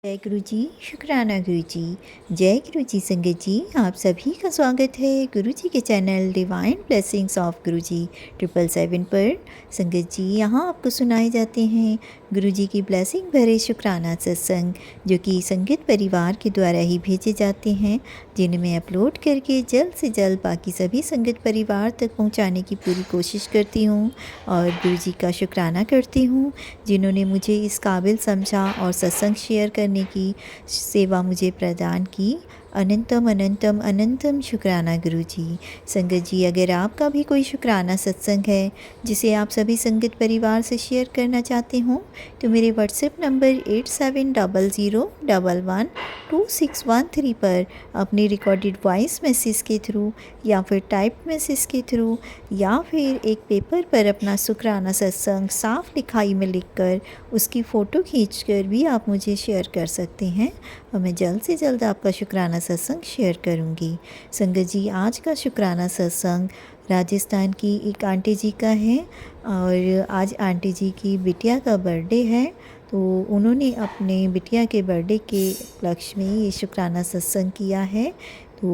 जय गुरु जी, शुक्राना गुरु जी। जय गुरु जी संगत जी, आप सभी का स्वागत है गुरु जी के चैनल डिवाइन ब्लेसिंग्स ऑफ गुरु जी 777 पर। संगत जी, यहाँ आपको सुनाए जाते हैं गुरु जी की ब्लेसिंग भरे शुक्राना सत्संग, जो कि संगत परिवार के द्वारा ही भेजे जाते हैं, जिन्हें मैं अपलोड करके जल्द से जल्द बाकी सभी संगत परिवार तक पहुँचाने की पूरी कोशिश करती हूँ। और गुरु जी का शुक्राना करती हूँ जिन्होंने मुझे इस काबिल समझा और सत्संग शेयर करने की सेवा मुझे प्रदान की। अनंतम अनंतम अनंतम शुक्राना गुरु जी। संगत जी, अगर आपका भी कोई शुक्राना सत्संग है जिसे आप सभी संगत परिवार से शेयर करना चाहते हो, तो मेरे व्हाट्सएप नंबर 8700112613 पर अपनी रिकॉर्डेड वॉइस मैसेज के थ्रू या फिर टाइप मैसेज के थ्रू या फिर एक पेपर पर अपना शुक्राना सत्संग साफ लिखाई में लिखकर उसकी फ़ोटो खींचकर भी आप मुझे शेयर कर सकते हैं और मैं जल्द से जल्द आपका शुक्राना सत्संग शेयर करूंगी। संगत जी, आज का शुक्राना सत्संग राजस्थान की एक आंटी जी का है और आज आंटी जी की बिटिया का बर्थडे है, तो उन्होंने अपने बिटिया के बर्थडे के उपलक्ष्य में ये शुक्राना सत्संग किया है। तो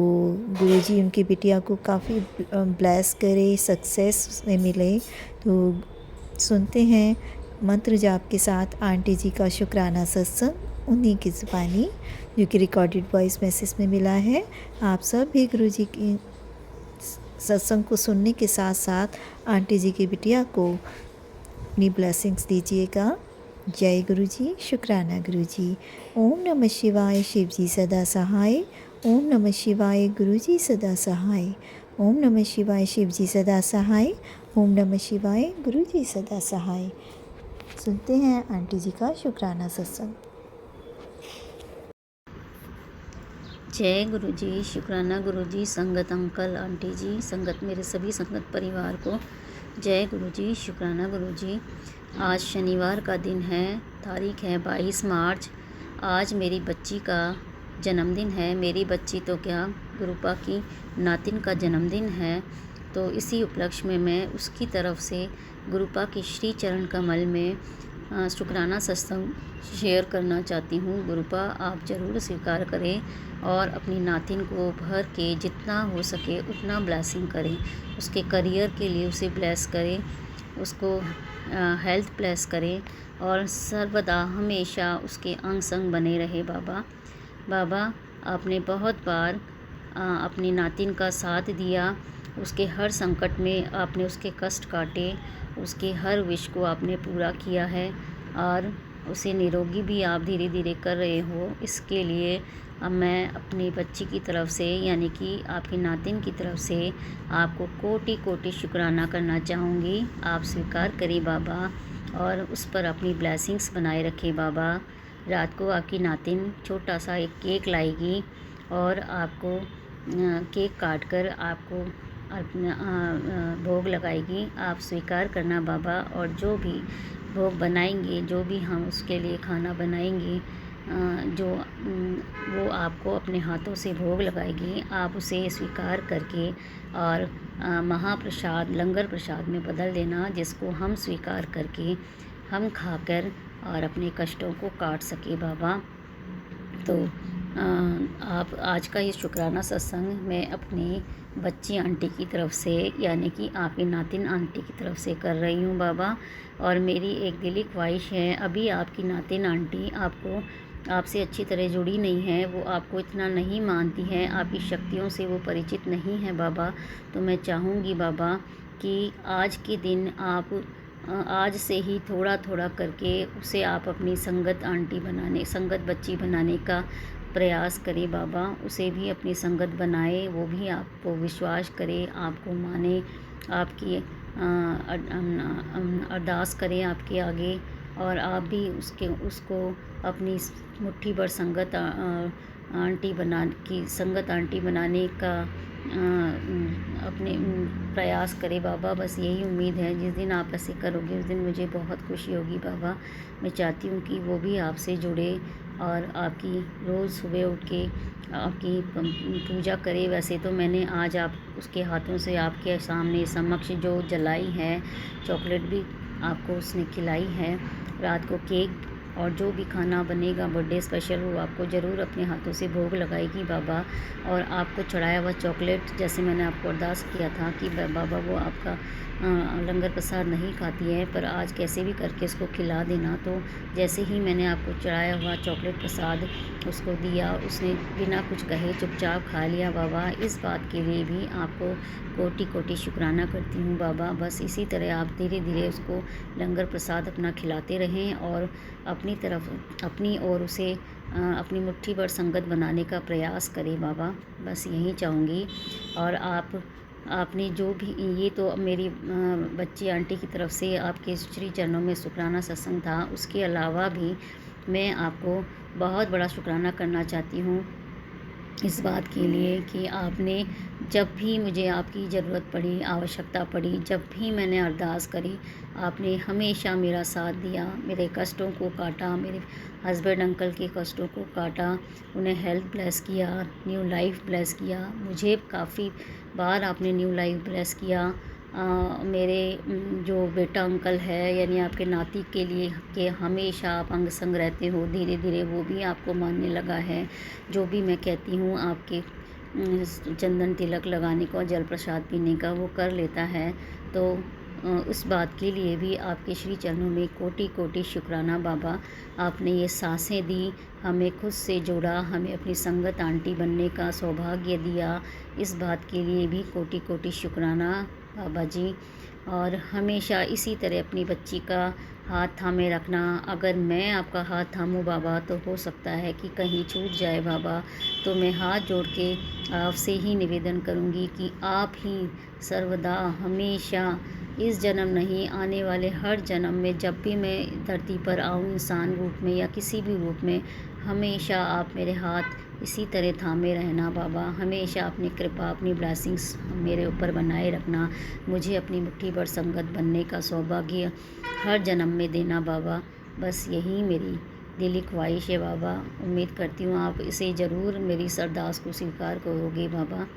गुरुजी उनकी बिटिया को काफ़ी ब्लेस करे, सक्सेस में मिले। तो सुनते हैं मंत्र जाप के साथ आंटी जी का शुक्राना सत्संग उन्हीं की ज़ुबानी, जो कि रिकॉर्डेड वॉइस मैसेज में मिला है। आप सब भी गुरुजी की सत्संग को सुनने के साथ साथ आंटी जी की बिटिया को अपनी ब्लेसिंग्स दीजिएगा। जय गुरु जी, शुक्राना गुरु जी। ओम नमः शिवाय, शिव जी सदा सहाय। ओम नमः शिवाय, गुरु जी सदा सहाय। ओम नमः शिवाय, शिव जी सदा सहाय। ओम नमः शिवाय, गुरु जी सदा सहाय। सुनते हैं आंटी जी का शुक्राना सत्संग। जय गुरु जी, शुक्राना गुरु जी, संगत अंकल आंटी जी, संगत मेरे सभी संगत परिवार को जय गुरु जी, शुक्राना गुरु जी। आज शनिवार का दिन है, तारीख है 22 मार्च। आज मेरी बच्ची का जन्मदिन है। मेरी बच्ची तो क्या, गुरुपा की नातिन का जन्मदिन है। तो इसी उपलक्ष्य में मैं उसकी तरफ से गुरुपा की श्री चरण कमल में शुक्राना सत्संग शेयर करना चाहती हूँ। गुरुपा, आप ज़रूर स्वीकार करें और अपनी नातिन को भर के जितना हो सके उतना ब्लेसिंग करें। उसके करियर के लिए उसे ब्लेस करें, उसको हेल्थ ब्लेस करें और सर्वदा हमेशा उसके अंग संग बने रहे। बाबा बाबा, आपने बहुत बार अपनी नातिन का साथ दिया। उसके हर संकट में आपने उसके कष्ट काटे, उसके हर विश को आपने पूरा किया है और उसे निरोगी भी आप धीरे धीरे कर रहे हो। इसके लिए अब मैं अपनी बच्ची की तरफ से, यानी कि आपकी नातिन की तरफ से आपको कोटि कोटि शुक्राना करना चाहूँगी। आप स्वीकार करें बाबा और उस पर अपनी ब्लेसिंग्स बनाए रखें बाबा। रात को आपकी नातिन छोटा सा एक केक लाएगी और आपको केक काट कर आपको भोग लगाएगी। आप स्वीकार करना बाबा, और जो भी भोग बनाएंगे, जो भी हम उसके लिए खाना बनाएंगे, वो आपको अपने हाथों से भोग लगाएगी। आप उसे स्वीकार करके और महाप्रसाद, लंगर प्रसाद में बदल देना, जिसको हम स्वीकार करके हम खाकर और अपने कष्टों को काट सके बाबा। तो आप आज का ये शुक्राना सत्संग मैं अपनी बच्ची आंटी की तरफ से, यानी कि आपकी नातिन आंटी की तरफ से कर रही हूँ बाबा। और मेरी एक दिली ख्वाहिश है, अभी आपकी नातिन आंटी आपसे अच्छी तरह जुड़ी नहीं है, वो आपको इतना नहीं मानती है, आपकी शक्तियों से वो परिचित नहीं है बाबा। तो मैं चाहूँगी बाबा कि आज के दिन आप आज से ही थोड़ा थोड़ा करके उसे आप अपनी संगत बच्ची बनाने का प्रयास करें बाबा। उसे भी अपनी संगत बनाए, वो भी आपको विश्वास करे, आपको माने, आपकी अरदास करें आपके आगे, और आप भी उसको अपनी मुट्ठी भर संगत आंटी बनाने का अपने प्रयास करें बाबा। बस यही उम्मीद है, जिस दिन आप ऐसे करोगे उस दिन मुझे बहुत खुशी होगी बाबा। मैं चाहती हूँ कि वो भी आपसे जुड़े और आपकी रोज़ सुबह उठ के आपकी पूजा करे। वैसे तो मैंने आज आप उसके हाथों से आपके सामने समक्ष जो जलाई है, चॉकलेट भी आपको उसने खिलाई है। रात को केक और जो भी खाना बनेगा बर्थडे स्पेशल वो आपको ज़रूर अपने हाथों से भोग लगाएगी बाबा। और आपको चढ़ाया हुआ चॉकलेट, जैसे मैंने आपको अरदास किया था कि बाबा वो आपका लंगर प्रसाद नहीं खाती है, पर आज कैसे भी करके उसको खिला देना। तो जैसे ही मैंने आपको चढ़ाया हुआ चॉकलेट प्रसाद उसको दिया, उसने बिना कुछ कहे चुपचाप खा लिया बाबा। इस बात के लिए भी आपको कोटि कोटि शुक्राना करती हूँ बाबा। बस इसी तरह आप धीरे धीरे उसको लंगर प्रसाद अपना खिलाते रहें और अपनी तरफ अपनी ओर उसे अपनी मुट्ठी भर संगत बनाने का प्रयास करें बाबा। बस यही चाहूँगी। और आपने जो भी, ये तो मेरी बच्ची आंटी की तरफ से आपके श्री चरणों में शुक्राना सत्संग था। उसके अलावा भी मैं आपको बहुत बड़ा शुक्राना करना चाहती हूँ इस बात के लिए कि आपने जब भी मुझे आपकी ज़रूरत पड़ी, आवश्यकता पड़ी, जब भी मैंने अरदास करी, आपने हमेशा मेरा साथ दिया, मेरे कष्टों को काटा, मेरे हस्बैंड अंकल के कष्टों को काटा, उन्हें हेल्थ ब्लेस किया, न्यू लाइफ ब्लेस किया। मुझे काफ़ी बार आपने न्यू लाइफ ब्लेस किया। मेरे जो बेटा अंकल है यानी आपके नाती के लिए कि हमेशा आप अंग संग रहते हो, धीरे धीरे वो भी आपको मानने लगा है। जो भी मैं कहती हूँ आपके चंदन तिलक लगाने का और जल प्रसाद पीने का वो कर लेता है। तो उस बात के लिए भी आपके श्री चरणों में कोटि कोटि शुक्राना बाबा। आपने ये सांसें दी, हमें खुद से जोड़ा, हमें अपनी संगत आंटी बनने का सौभाग्य दिया। इस बात के लिए भी कोटि कोटि शुक्राना बाबा जी। और हमेशा इसी तरह अपनी बच्ची का हाथ थामे रखना। अगर मैं आपका हाथ थामूँ बाबा तो हो सकता है कि कहीं छूट जाए बाबा। तो मैं हाथ जोड़ के आपसे ही निवेदन करूँगी कि आप ही सर्वदा हमेशा, इस जन्म नहीं आने वाले हर जन्म में, जब भी मैं धरती पर आऊँ इंसान रूप में या किसी भी रूप में, हमेशा आप मेरे हाथ इसी तरह थामे रहना बाबा। हमेशा अपनी कृपा, अपनी ब्लेसिंग्स मेरे ऊपर बनाए रखना। मुझे अपनी मुट्ठी भर संगत बनने का सौभाग्य हर जन्म में देना बाबा। बस यही मेरी दिली ख्वाहिश है बाबा। उम्मीद करती हूँ आप इसे ज़रूर मेरी इस अरदास को स्वीकार करोगे बाबा।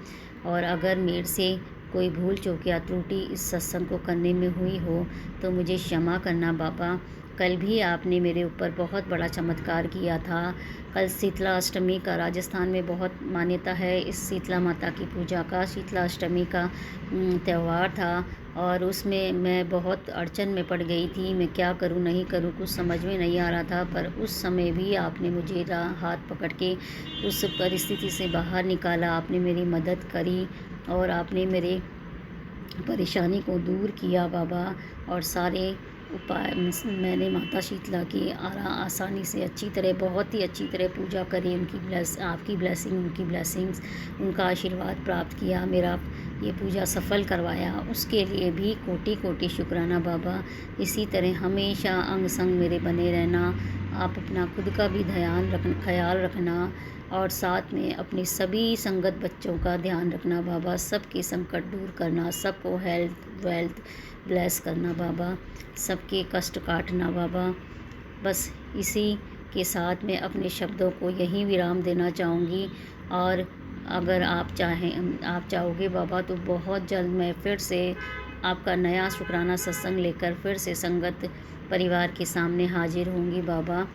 और अगर मेरे से कोई भूल चूक या त्रुटि इस सत्संग को करने में हुई हो तो मुझे क्षमा करना बाबा। कल भी आपने मेरे ऊपर बहुत बड़ा चमत्कार किया था। कल शीतला अष्टमी का राजस्थान में बहुत मान्यता है इस शीतला माता की पूजा का। शीतला अष्टमी का त्यौहार था और उसमें मैं बहुत अड़चन में पड़ गई थी। मैं क्या करूं नहीं करूं कुछ समझ में नहीं आ रहा था, पर उस समय भी आपने मुझे हाथ पकड़ के उस परिस्थिति से बाहर निकाला। आपने मेरी मदद करी और आपने मेरे परेशानी को दूर किया बाबा। और सारे उपाय मैंने माता शीतला की आसानी से अच्छी तरह, बहुत ही अच्छी तरह पूजा करी। उनकी आपकी ब्लेसिंग, उनकी ब्लेसिंग्स, उनका आशीर्वाद प्राप्त किया, मेरा ये पूजा सफल करवाया। उसके लिए भी कोटि कोटि शुक्राना बाबा। इसी तरह हमेशा अंग संग मेरे बने रहना। आप अपना खुद का भी ख्याल रखना और साथ में अपने सभी संगत बच्चों का ध्यान रखना बाबा। सबके संकट दूर करना, सबको हेल्थ वेल्थ ब्लेस करना बाबा, सबके कष्ट काटना बाबा। बस इसी के साथ मैं अपने शब्दों को यहीं विराम देना चाहूँगी। और अगर आप चाहोगे बाबा तो बहुत जल्द मैं फिर से आपका नया शुक्राना सत्संग लेकर फिर से संगत परिवार के सामने हाजिर होंगी बाबा।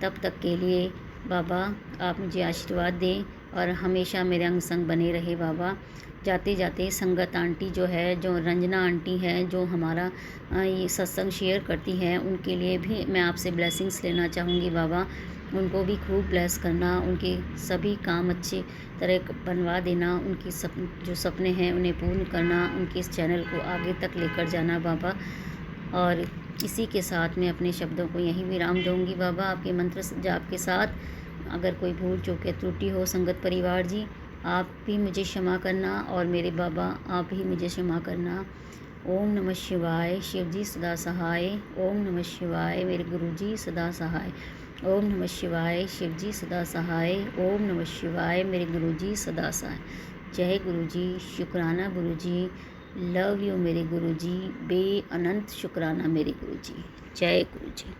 तब तक के लिए बाबा आप मुझे आशीर्वाद दें और हमेशा मेरे अंग संग बने रहे बाबा। जाते जाते संगत आंटी जो है, जो रंजना आंटी है, जो हमारा ये सत्संग शेयर करती हैं, उनके लिए भी मैं आपसे ब्लेसिंग्स लेना चाहूँगी बाबा। उनको भी खूब ब्लेस करना, उनके सभी काम अच्छे तरह बनवा देना, उनकी जो सपने हैं उन्हें पूर्ण करना, उनके इस चैनल को आगे तक लेकर जाना बाबा। और इसी के साथ मैं अपने शब्दों को यहीं विराम दूंगी बाबा, आपके मंत्र जाप के साथ। अगर कोई भूल चूक या त्रुटि हो संगत परिवार जी, आप भी मुझे क्षमा करना और मेरे बाबा आप भी मुझे क्षमा करना। ओम नमः शिवाय, शिव जी सदा सहाय। ओम नमः शिवाय, मेरे गुरु जी सदा सहाय। ओम नमः शिवाय, शिव जी सदा सहाय। ओम नमः शिवाय, मेरे गुरु जी सदा सहाय। जय गुरु जी, शुक्राना गुरु जी, लव यू मेरे गुरु जी, बे अनंत शुक्राना मेरे गुरु जी। जय गुरु जी।